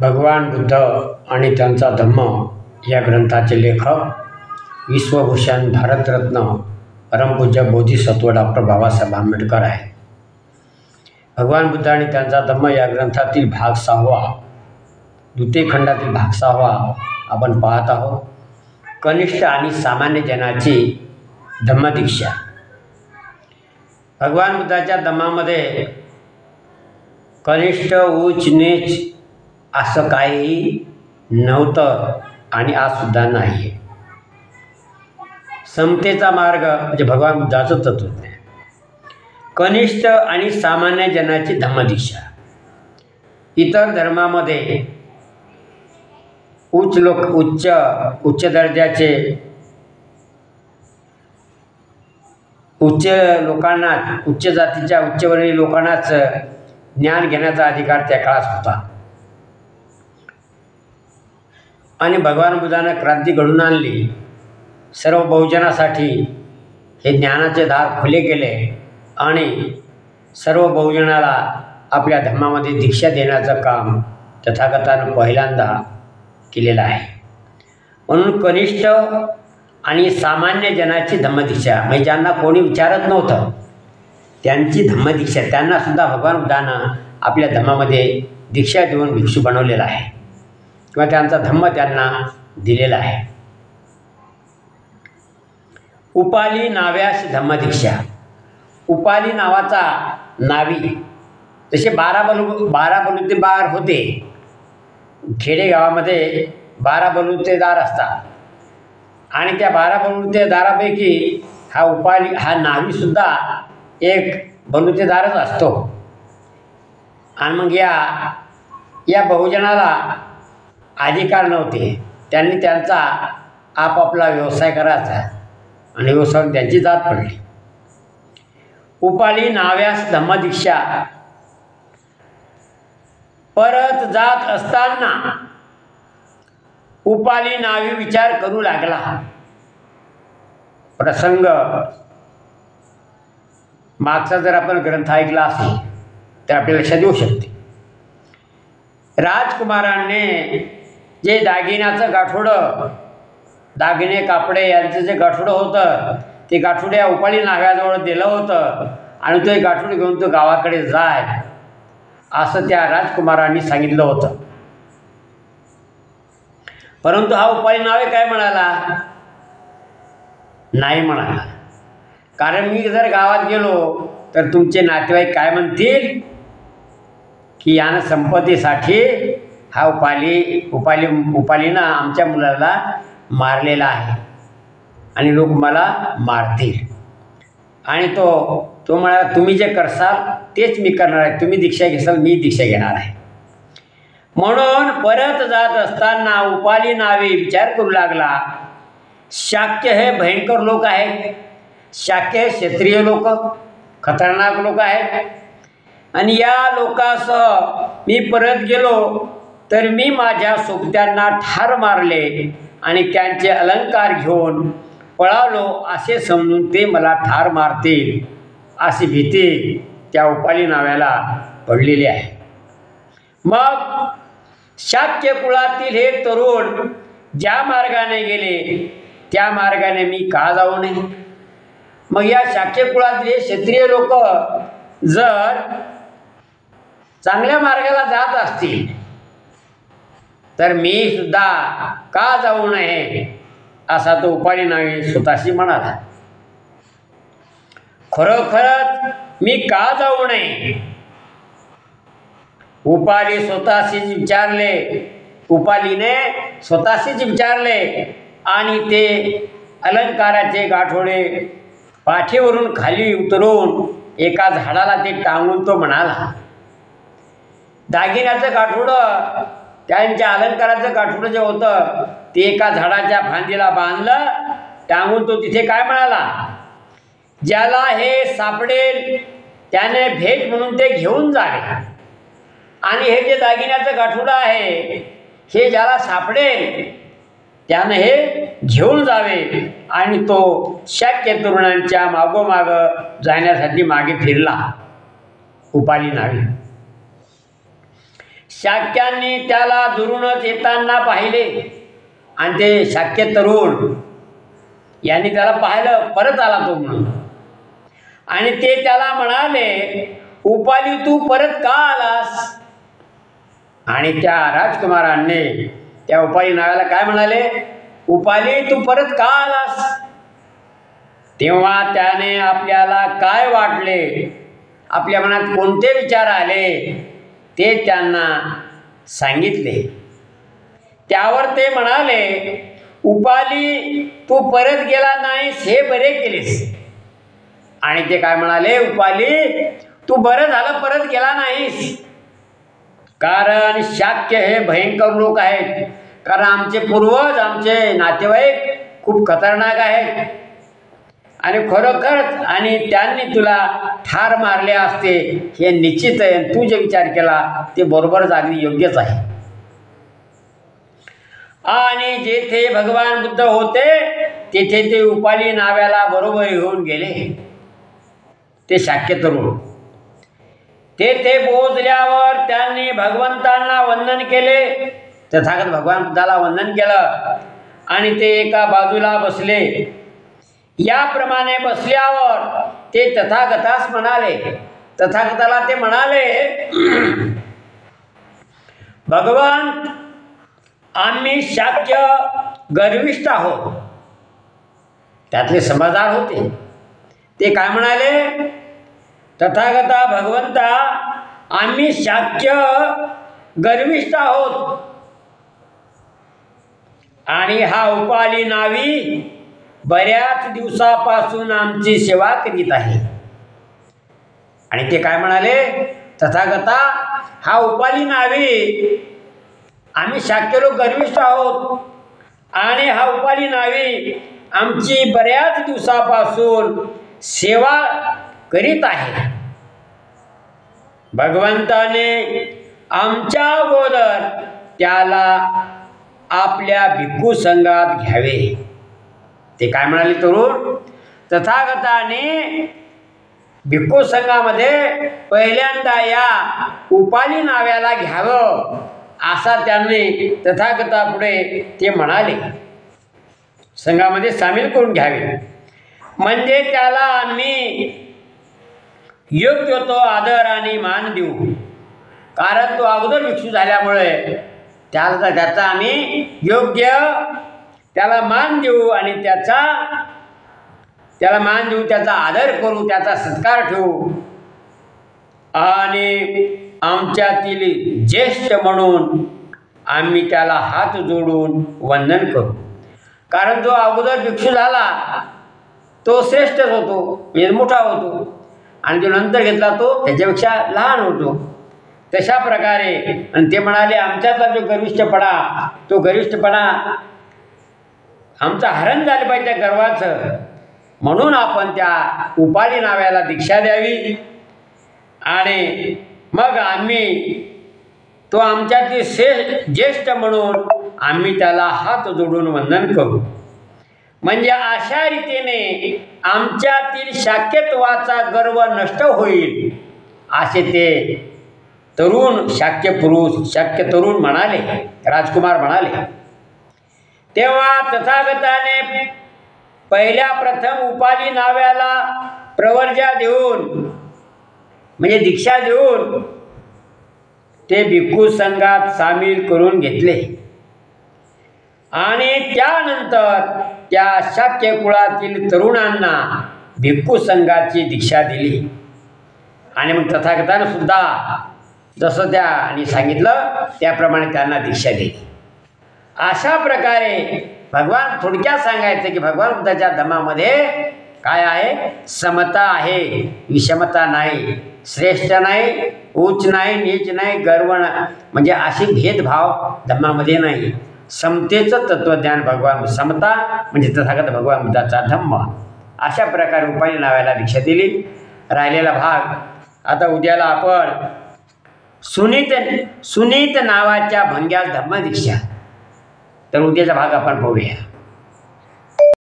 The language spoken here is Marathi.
भगवान बुद्ध आणि त्यांचा धम्म या ग्रंथाचे लेखक विश्वभूषण भारतरत्न परमपूज्य बोधिसत्व डॉक्टर बाबासाहेब आंबेडकर आहेत. भगवान बुद्ध आणि त्यांचा धम्म या ग्रंथातील भाग 6वा, द्वितीय खंडातील भाग 6वा आपण पाहत आहोत. कनिष्ठ आणि सामान्य जनाची धम्मदीक्षा. भगवान बुद्धाच्या धम्मामध्ये कनिष्ठ उच्च नीच असं काहीही नव्हतं आणि आजसुद्धा नाही आहे. समतेचा मार्ग म्हणजे भगवान बुद्धाचं तत्त्वज्ञान. कनिष्ठ आणि सामान्य जनाची धम्मदीक्षा. इतर धर्मामध्ये उच्च दर्जाचे लोकांना, उच्च जातीच्या उच्चवर्णीय लोकांनाच ज्ञान घेण्याचा अधिकार त्या काळात होता. आणि भगवान बुद्धानं क्रांती घडवून आणली. सर्व बहुजनासाठी हे ज्ञानाचे दार खुले केले आणि सर्व बहुजनाला आपल्या धर्मामध्ये दीक्षा देण्याचं काम तथागतानं पहिल्यांदा केलेलं आहे. म्हणून कनिष्ठ आणि सामान्य जनाची धम्मदीक्षा म्हणजे ज्यांना कोणी विचारत नव्हतं त्यांची धम्मदीक्षा, त्यांनासुद्धा भगवान बुद्धानं आपल्या धम्मामध्ये दीक्षा देऊन भिक्षू बनवलेला आहे किंवा त्यांचा धम्म त्यांना दिलेला आहे. उपाली नाव्यास धम्मदीक्षा. उपाली नावाचा नावी जसे 12 बलुतेदार होते. खेडेगावामध्ये 12 बलुतेदार असतात आणि त्या 12 बलुतेदारापैकी हा नावीसुद्धा एक बलुतेदारच असतो. आणि मग या बहुजनाला अधिकार नव्हते. त्यांनी त्यांचा आपापला व्यवसाय करायचा आणि व्यवसायात त्यांची जात पडली. उपाली नाव्यास धम्मदीक्षा. परत जात असताना उपाली नावी विचार करू लागला. प्रसंग मागचा जर आपण ग्रंथ ऐकला असेल तर आपल्या लक्षात येऊ शकते. राजकुमारांनी जे दागिन्याचं गाठोडं, दागिने कापडे यांचं जे गाठोडं होतं ते गाठोडं या उपाली नाव्याजवळ दिलं होतं आणि तो गाठोडं घेऊन तो गावाकडे जाय असं त्या राजकुमारांनी सांगितलं होतं. परंतु हा उपाली नावे काय म्हणाला? नाही म्हणाला. कारण मी जर गावात गेलो तर तुमचे नातेवाईक काय म्हणतील की यानं संपत्तीसाठी हा उपालीनं आमच्या मुलाला मारलेला आहे आणि लोक मला मारतील. आणि तो म्हणाला तुम्ही जे करसाल तेच मी करणार आहे. तुम्ही दीक्षा घेसाल, मी दीक्षा घेणार आहे. म्हणून परत जात असताना उपाली नावे विचार करू लागला. शाक्य हे भयंकर लोक आहेत. शाक्य हे क्षत्रिय लोक, खतरनाक लोक आहेत. आणि या लोकांसह मी परत गेलो तर मी माझ्या सोबत्यांना ठार मारले आणि त्यांचे अलंकार घेऊन पळालो असे समजून ते मला ठार मारतील अशी भीती त्या उपाली नाव्याला पडलेली आहे. मग शाक्य कुळातील हे तरुण ज्या मार्गाने गेले त्या मार्गाने मी का जाऊ नये? मग या शाक्य कुळातील क्षत्रिय लोक जर चांगल्या मार्गाला जात असतील तर मी सुद्धा का जाऊ नये असा तो उपाली नावे स्वतःशी म्हणाला. खरोखरच मी का जाऊ नये? उपालीने स्वतःशीच विचारले आणि ते अलंकाराचे गाठोडे पाठीवरून खाली उतरून एका झाडाला ते टांगून तो म्हणाला. दागिन्याचं गाठोडं, त्यांच्या अलंकाराचं गाठोडं जे होतं ते एका झाडाच्या फांदीला बांधलं, टांगून तो तिथे काय म्हणाला? ज्याला हे सापडेल त्याने भेट म्हणून ते घेऊन जावे. आणि हे जे दागिन्याचं गाठोडं आहे हे ज्याला सापडेल त्यानं हे घेऊन जावे. आणि तो शाक्य तरुणांच्या मागोमाग जाण्यासाठी मागे फिरला उपाली नावे. शाक्यांनी त्याला दुरूनच येताना पाहिले आणि ते शाक्य तरुण यांनी त्याला पाहिलं, परत आला तो म्हणून. आणि ते त्याला म्हणाले, उपाली तू परत का आलास? आणि त्या राजकुमारांनी त्या उपाली नावाला काय म्हणाले, उपाली तू परत का आलास? तेव्हा त्याने आपल्याला काय वाटले, आपल्या मनात कोणते विचार आले ते त्यांना सांगितले. त्यावर ते म्हणाले, उपाली तू परत गेला नाहीस हे बरे केलेस. आणि ते काय म्हणाले, उपाली तू बरं झालं परत गेला नाहीस, कारण शाक्य हे भयंकर लोक आहेत. कारण आमचे पूर्वज, आमचे नातेवाईक खूप खतरनाक आहेत आणि खरोखरच आणि त्यांनी तुला ठार मारले असते हे निश्चित आहे. तू जे विचार केला ते बरोबरच अगदी योग्यच आहे. आणि जेथे भगवान बुद्ध होते तेथे ते उपाली नाव्याला बरोबर घेऊन गेले. ते शाक्य तरुण तेथे पोहोचल्यावर त्यांनी भगवंतांना वंदन केले. तथागत भगवान बुद्धाला वंदन केलं आणि ते एका बाजूला बसले. याप्रमाणे बसल्यावर ते तथागतास म्हणाले, तथागताला ते म्हणाले, भगवान आम्ही शाक्य गर्विष्ठ आहोत. त्यातले समजदार होते. ते काय म्हणाले, तथागता भगवंता आम्ही शाक्य गर्विष्ठ आहोत आणि हा उपाली नावी बऱ्याच दिवसापासून आमची सेवा करीत आहे. आणि ते काय म्हणाले, तथागता हा उपाली नावी आम्ही शाक्य लोक गर्विष्ठ आहोत आणि हा उपाली नावी आमची बऱ्याच दिवसापासून सेवा करीत आहे. भगवंताने आमच्या अगोदर त्याला आपल्या भिक्खू संघात घ्यावे. ते काय म्हणाले तरुण, तथागताने भिक्खू संघामध्ये पहिल्यांदा या उपाली नाव्याला घ्यावं असा त्यांनी तथागतापुढे ते म्हणाले. संघामध्ये सामील करून घ्यावे म्हणजे त्याला आम्ही योग्य तो आदर आणि मान देऊ. कारण तो अगोदर भिक्षू झाल्यामुळे त्याचा आम्ही योग्य त्याला मान देऊ आणि त्याला मान देऊ, त्याचा आदर करू, त्याचा सत्कार ठेवू आणि आमच्यातील ज्येष्ठ म्हणून आम्ही त्याला हात जोडून वंदन करू. कारण जो अगोदर भिक्षू झाला तो श्रेष्ठच होतो, म्हणजे मोठा होतो, आणि जो नंतर घेतला तो त्याच्यापेक्षा लहान होतो. तशा प्रकारे आणि ते म्हणाले, आमच्यातला जो गर्विष्ठपणा तो गर्विष्ठपणा आमचं हरण झालं पाहिजे त्या गर्वाचं, म्हणून आपण त्या उपाली नाव्याला दीक्षा द्यावी आणि मग आम्ही तो आमच्यातील ज्येष्ठ म्हणून आम्ही त्याला हात जोडून वंदन करू. म्हणजे अशा रीतीने आमच्यातील शाक्यत्वाचा गर्व नष्ट होईल असे ते तरुण शाक्य तरुण म्हणाले, राजकुमार म्हणाले. तेव्हा तथागताने पहिल्या प्रथम उपाली नाव्याला प्रवर्जा देऊन म्हणजे दीक्षा देऊन ते भिक्खू संघात सामील करून घेतले आणि त्यानंतर त्या शाक्य कुळातील तरुणांना भिक्खू संघाची दीक्षा दिली. आणि मग तथागतानं सुद्धा जसं त्यांनी सांगितलं त्याप्रमाणे त्यांना दीक्षा दिली. अशा प्रकारे भगवान थोडक्यात सांगायचं की भगवान बुद्धाच्या धम्मामध्ये काय आहे, समता आहे, विषमता नाही, श्रेष्ठ नाही, उच्च नाही, नीच नाही, गर्व नाही, म्हणजे अशी भेदभाव धम्मामध्ये नाही. समतेचं तत्वज्ञान भगवान, समता म्हणजे तथागत भगवान बुद्धाचा धम्म. अशा प्रकारे उपाली नाव्याला दीक्षा दिली. राहिलेला भाग आता उद्याला आपण सुनीत नावाच्या भंग्यास धम्मदीक्षा, तर उद्याचा भाग आपण पाहूया.